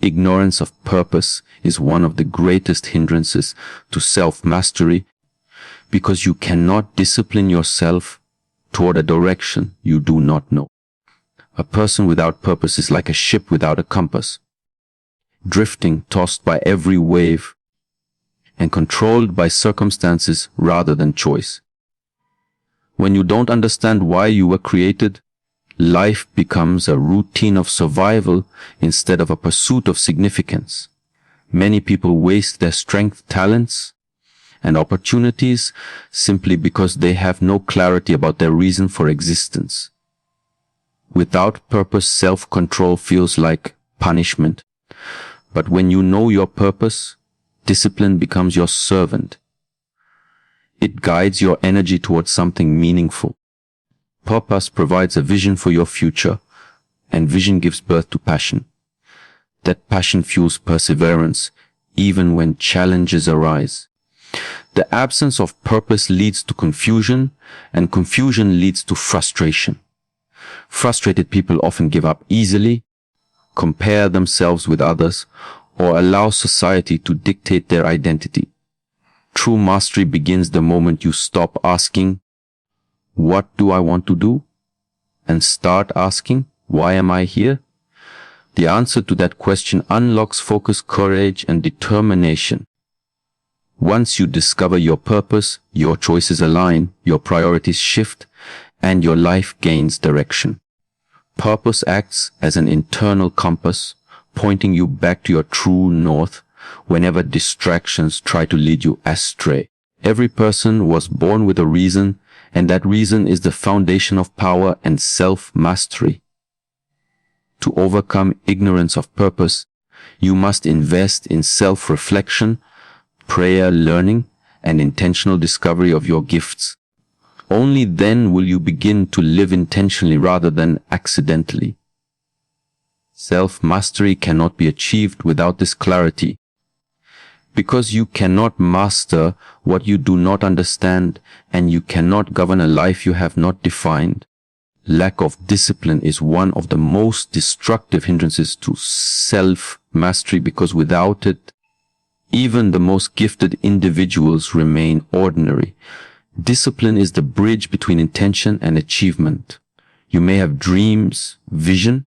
Ignorance of purpose is one of the greatest hindrances to self-mastery because you cannot discipline yourself toward a direction you do not know. A person without purpose is like a ship without a compass, drifting, tossed by every wave, and controlled by circumstances rather than choice. When you don't understand why you were created, life becomes a routine of survival instead of a pursuit of significance. Many people waste their strength, talents, and opportunities simply because they have no clarity about their reason for existence. Without purpose, self-control feels like punishment. But when you know your purpose, discipline becomes your servant. It guides your energy towards something meaningful. Purpose provides a vision for your future, and vision gives birth to passion. That passion fuels perseverance, even when challenges arise. The absence of purpose leads to confusion, and confusion leads to frustration. Frustrated people often give up easily, compare themselves with others, or allow society to dictate their identity. True mastery begins the moment you stop asking, "What do I want to do?" and start asking, "Why am I here?" The answer to that question unlocks focus, courage, and determination. Once you discover your purpose, your choices align, your priorities shift, and your life gains direction. Purpose acts as an internal compass, pointing you back to your true north whenever distractions try to lead you astray. Every person was born with a reason, and that reason is the foundation of power and self-mastery. To overcome ignorance of purpose, you must invest in self-reflection, prayer, learning, and intentional discovery of your gifts. Only then will you begin to live intentionally rather than accidentally. Self-mastery cannot be achieved without this clarity. Because you cannot master what you do not understand, and you cannot govern a life you have not defined. Lack of discipline is one of the most destructive hindrances to self-mastery, because without it, even the most gifted individuals remain ordinary. Discipline is the bridge between intention and achievement. You may have dreams, vision,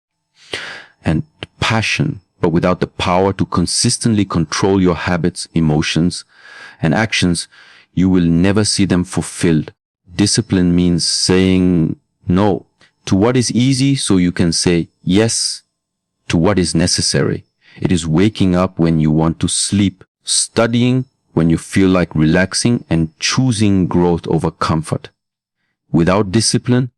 and passion, but without the power to consistently control your habits, emotions, and actions, you will never see them fulfilled. Discipline means saying no to what is easy so you can say yes to what is necessary. It is waking up when you want to sleep, studying when you feel like relaxing, and choosing growth over comfort. Without discipline,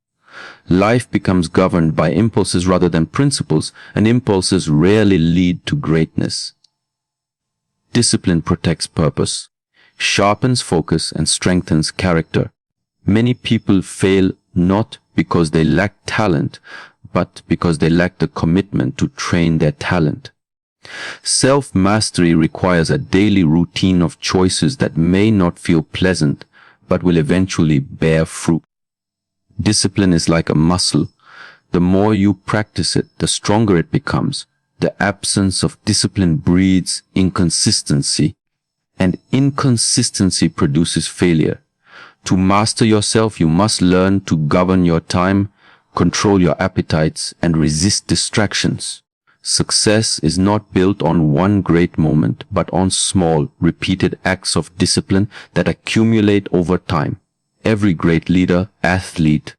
life becomes governed by impulses rather than principles, and impulses rarely lead to greatness. Discipline protects purpose, sharpens focus, and strengthens character. Many people fail not because they lack talent, but because they lack the commitment to train their talent. Self-mastery requires a daily routine of choices that may not feel pleasant, but will eventually bear fruit. Discipline is like a muscle. The more you practice it, the stronger it becomes. The absence of discipline breeds inconsistency, and inconsistency produces failure. To master yourself, you must learn to govern your time, control your appetites, and resist distractions. Success is not built on one great moment, but on small, repeated acts of discipline that accumulate over time. Every great leader, athlete,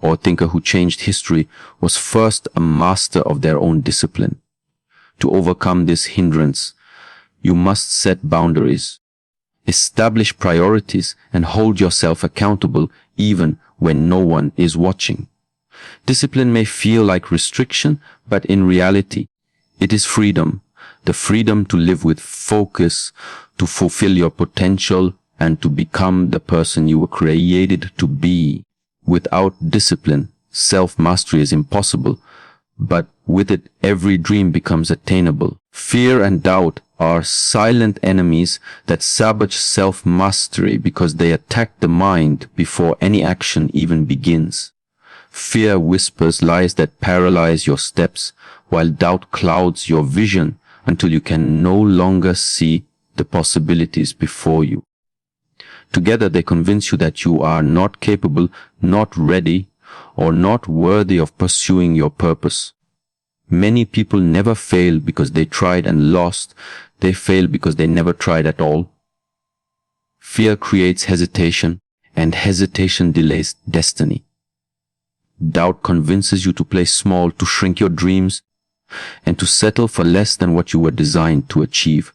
or thinker who changed history was first a master of their own discipline. To overcome this hindrance, you must set boundaries, establish priorities, and hold yourself accountable even when no one is watching. Discipline may feel like restriction, but in reality, it is freedom. The freedom to live with focus, to fulfill your potential, and to become the person you were created to be. Without discipline, self-mastery is impossible, but with it, every dream becomes attainable. Fear and doubt are silent enemies that sabotage self-mastery because they attack the mind before any action even begins. Fear whispers lies that paralyze your steps, while doubt clouds your vision until you can no longer see the possibilities before you. Together they convince you that you are not capable, not ready, or not worthy of pursuing your purpose. Many people never fail because they tried and lost. They fail because they never tried at all. Fear creates hesitation, and hesitation delays destiny. Doubt convinces you to play small, to shrink your dreams, and to settle for less than what you were designed to achieve.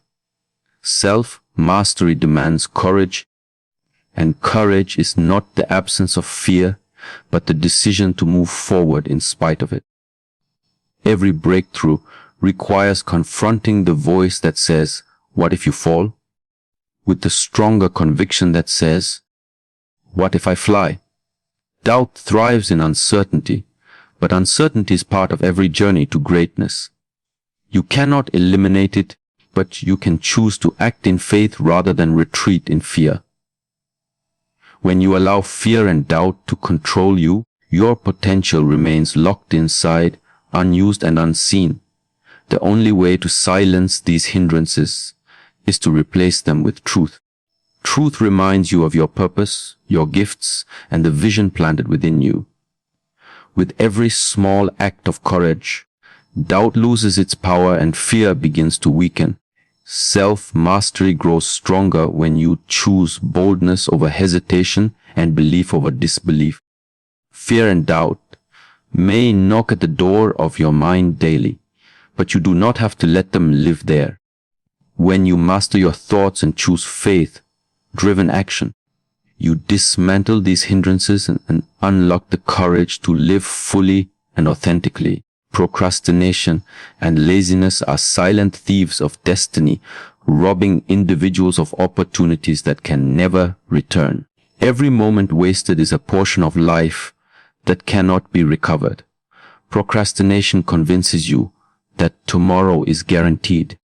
Self-mastery demands courage, and courage is not the absence of fear, but the decision to move forward in spite of it. Every breakthrough requires confronting the voice that says, "What if you fall?" with the stronger conviction that says, "What if I fly?" Doubt thrives in uncertainty, but uncertainty is part of every journey to greatness. You cannot eliminate it, but you can choose to act in faith rather than retreat in fear. When you allow fear and doubt to control you, your potential remains locked inside, unused and unseen. The only way to silence these hindrances is to replace them with truth. Truth reminds you of your purpose, your gifts, and the vision planted within you. With every small act of courage, doubt loses its power and fear begins to weaken. Self-mastery grows stronger when you choose boldness over hesitation and belief over disbelief. Fear and doubt may knock at the door of your mind daily, but you do not have to let them live there. When you master your thoughts and choose faith-driven action, you dismantle these hindrances and unlock the courage to live fully and authentically. Procrastination and laziness are silent thieves of destiny, robbing individuals of opportunities that can never return. Every moment wasted is a portion of life that cannot be recovered. Procrastination convinces you that tomorrow is guaranteed,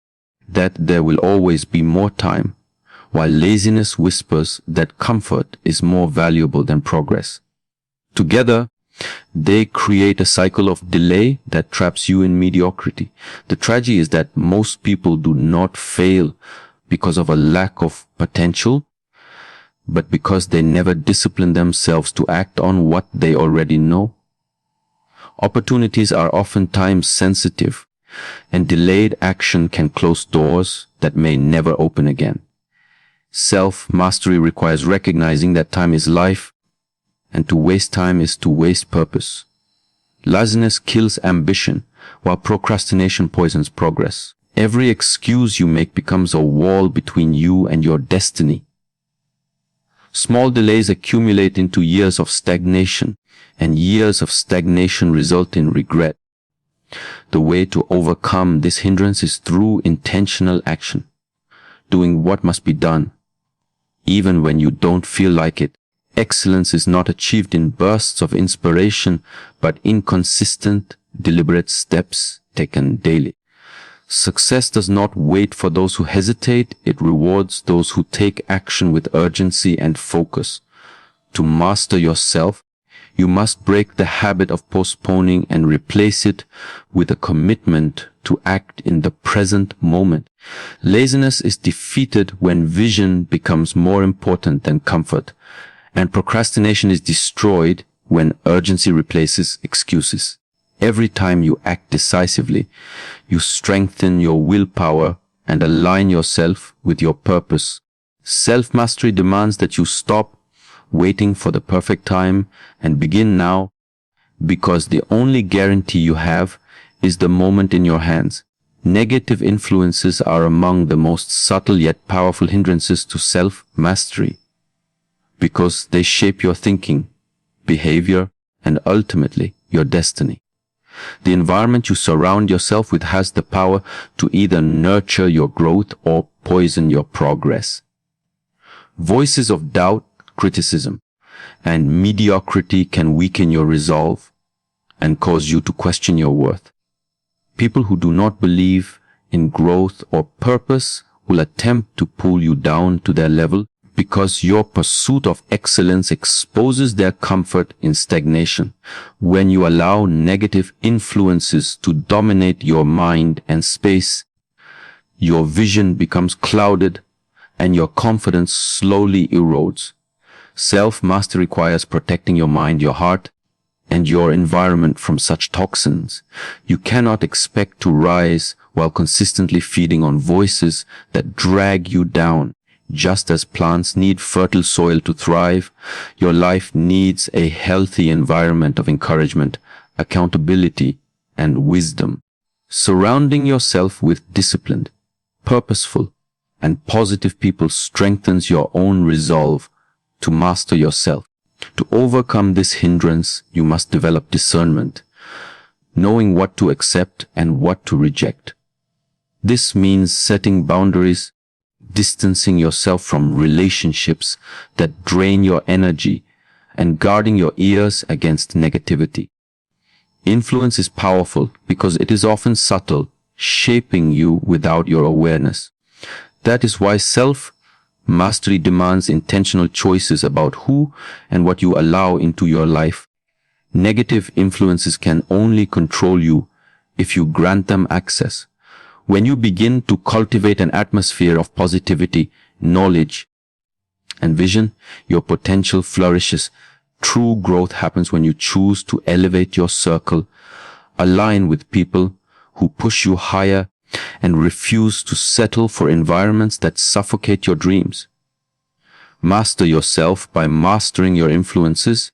that there will always be more time, while laziness whispers that comfort is more valuable than progress. Together, they create a cycle of delay that traps you in mediocrity. The tragedy is that most people do not fail because of a lack of potential, but because they never discipline themselves to act on what they already know. Opportunities are oftentimes sensitive, and delayed action can close doors that may never open again. Self-mastery requires recognizing that time is life, and to waste time is to waste purpose. Laziness kills ambition, while procrastination poisons progress. Every excuse you make becomes a wall between you and your destiny. Small delays accumulate into years of stagnation, and years of stagnation result in regret. The way to overcome this hindrance is through intentional action, doing what must be done, even when you don't feel like it. Excellence is not achieved in bursts of inspiration, but in consistent, deliberate steps taken daily. Success does not wait for those who hesitate, it rewards those who take action with urgency and focus. To master yourself, you must break the habit of postponing and replace it with a commitment to act in the present moment. Laziness is defeated when vision becomes more important than comfort, and procrastination is destroyed when urgency replaces excuses. Every time you act decisively, you strengthen your willpower and align yourself with your purpose. Self-mastery demands that you stop waiting for the perfect time and begin now, because the only guarantee you have is the moment in your hands. Negative influences are among the most subtle yet powerful hindrances to self-mastery, because they shape your thinking, behavior, and ultimately your destiny. The environment you surround yourself with has the power to either nurture your growth or poison your progress. Voices of doubt, criticism, and mediocrity can weaken your resolve and cause you to question your worth. People who do not believe in growth or purpose will attempt to pull you down to their level, because your pursuit of excellence exposes their comfort in stagnation. When you allow negative influences to dominate your mind and space, your vision becomes clouded and your confidence slowly erodes. Self-mastery requires protecting your mind, your heart, and your environment from such toxins. You cannot expect to rise while consistently feeding on voices that drag you down. Just as plants need fertile soil to thrive, your life needs a healthy environment of encouragement, accountability, and wisdom. Surrounding yourself with disciplined, purposeful, and positive people strengthens your own resolve to master yourself. To overcome this hindrance, you must develop discernment, knowing what to accept and what to reject. This means setting boundaries, distancing yourself from relationships that drain your energy, and guarding your ears against negativity. Influence is powerful because it is often subtle, shaping you without your awareness. That is why self-mastery demands intentional choices about who and what you allow into your life. Negative influences can only control you if you grant them access. When you begin to cultivate an atmosphere of positivity, knowledge, and vision, your potential flourishes. True growth happens when you choose to elevate your circle, align with people who push you higher, and refuse to settle for environments that suffocate your dreams. Master yourself by mastering your influences,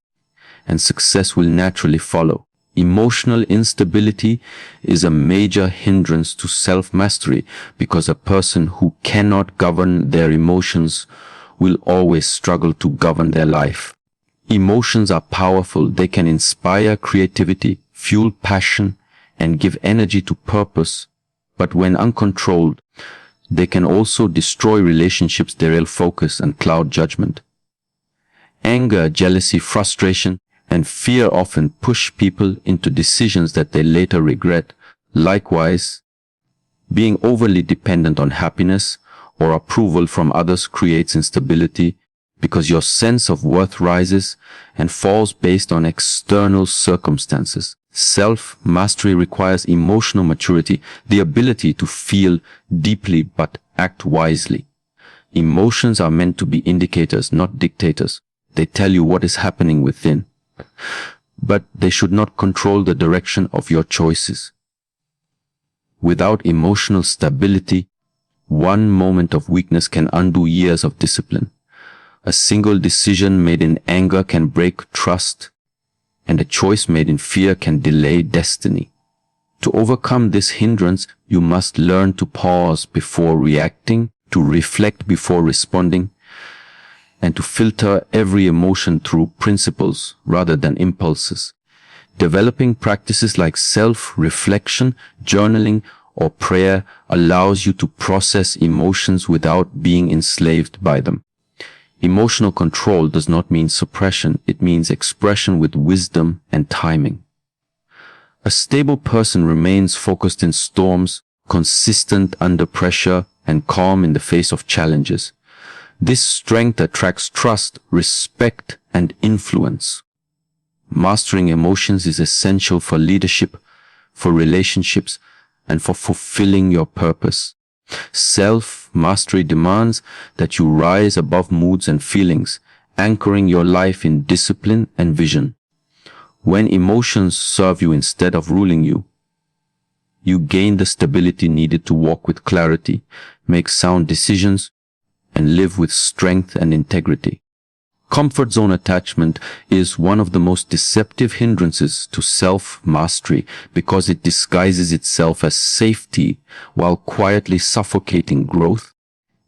and success will naturally follow. Emotional instability is a major hindrance to self-mastery because a person who cannot govern their emotions will always struggle to govern their life. Emotions are powerful. They can inspire creativity, fuel passion, and give energy to purpose. But when uncontrolled, they can also destroy relationships, derail focus, and cloud judgment. Anger, jealousy, frustration, and fear often push people into decisions that they later regret. Likewise, being overly dependent on happiness or approval from others creates instability because your sense of worth rises and falls based on external circumstances. Self-mastery requires emotional maturity, the ability to feel deeply but act wisely. Emotions are meant to be indicators, not dictators. They tell you what is happening within, but they should not control the direction of your choices. Without emotional stability, one moment of weakness can undo years of discipline. A single decision made in anger can break trust, and a choice made in fear can delay destiny. To overcome this hindrance, you must learn to pause before reacting, to reflect before responding, and to filter every emotion through principles rather than impulses. Developing practices like self-reflection, journaling, or prayer allows you to process emotions without being enslaved by them. Emotional control does not mean suppression, it means expression with wisdom and timing. A stable person remains focused in storms, consistent under pressure, and calm in the face of challenges. This strength attracts trust, respect, and influence. Mastering emotions is essential for leadership, for relationships, and for fulfilling your purpose. Self-mastery demands that you rise above moods and feelings, anchoring your life in discipline and vision. When emotions serve you instead of ruling you, you gain the stability needed to walk with clarity, make sound decisions, and live with strength and integrity. Comfort zone attachment is one of the most deceptive hindrances to self-mastery because it disguises itself as safety while quietly suffocating growth.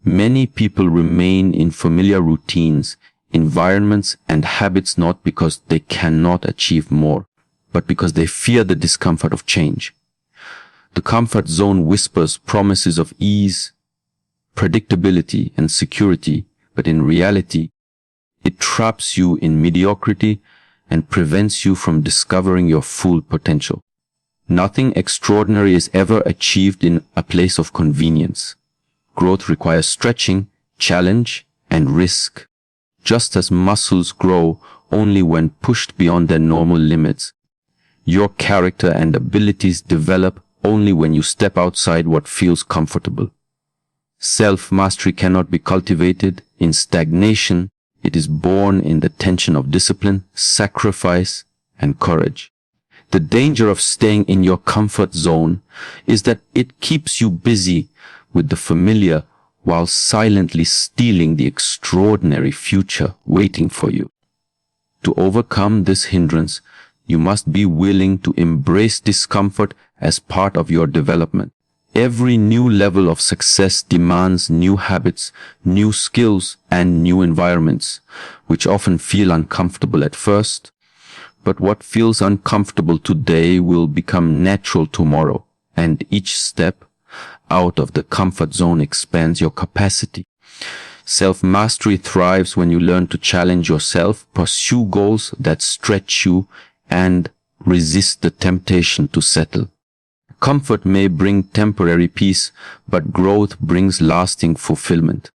Many people remain in familiar routines, environments, and habits not because they cannot achieve more, but because they fear the discomfort of change. The comfort zone whispers promises of ease, predictability, and security, but in reality, it traps you in mediocrity and prevents you from discovering your full potential. Nothing extraordinary is ever achieved in a place of convenience. Growth requires stretching, challenge, and risk. Just as muscles grow only when pushed beyond their normal limits, your character and abilities develop only when you step outside what feels comfortable. Self-mastery cannot be cultivated in stagnation. It is born in the tension of discipline, sacrifice, and courage. The danger of staying in your comfort zone is that it keeps you busy with the familiar while silently stealing the extraordinary future waiting for you. To overcome this hindrance, you must be willing to embrace discomfort as part of your development. Every new level of success demands new habits, new skills, and new environments, which often feel uncomfortable at first. But what feels uncomfortable today will become natural tomorrow, and each step out of the comfort zone expands your capacity. Self-mastery thrives when you learn to challenge yourself, pursue goals that stretch you, and resist the temptation to settle. Comfort may bring temporary peace, but growth brings lasting fulfillment.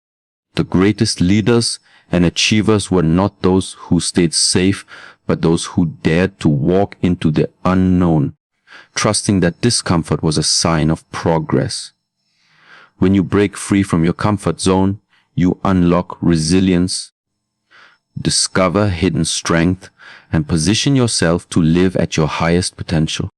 The greatest leaders and achievers were not those who stayed safe, but those who dared to walk into the unknown, trusting that discomfort was a sign of progress. When you break free from your comfort zone, you unlock resilience, discover hidden strength, and position yourself to live at your highest potential.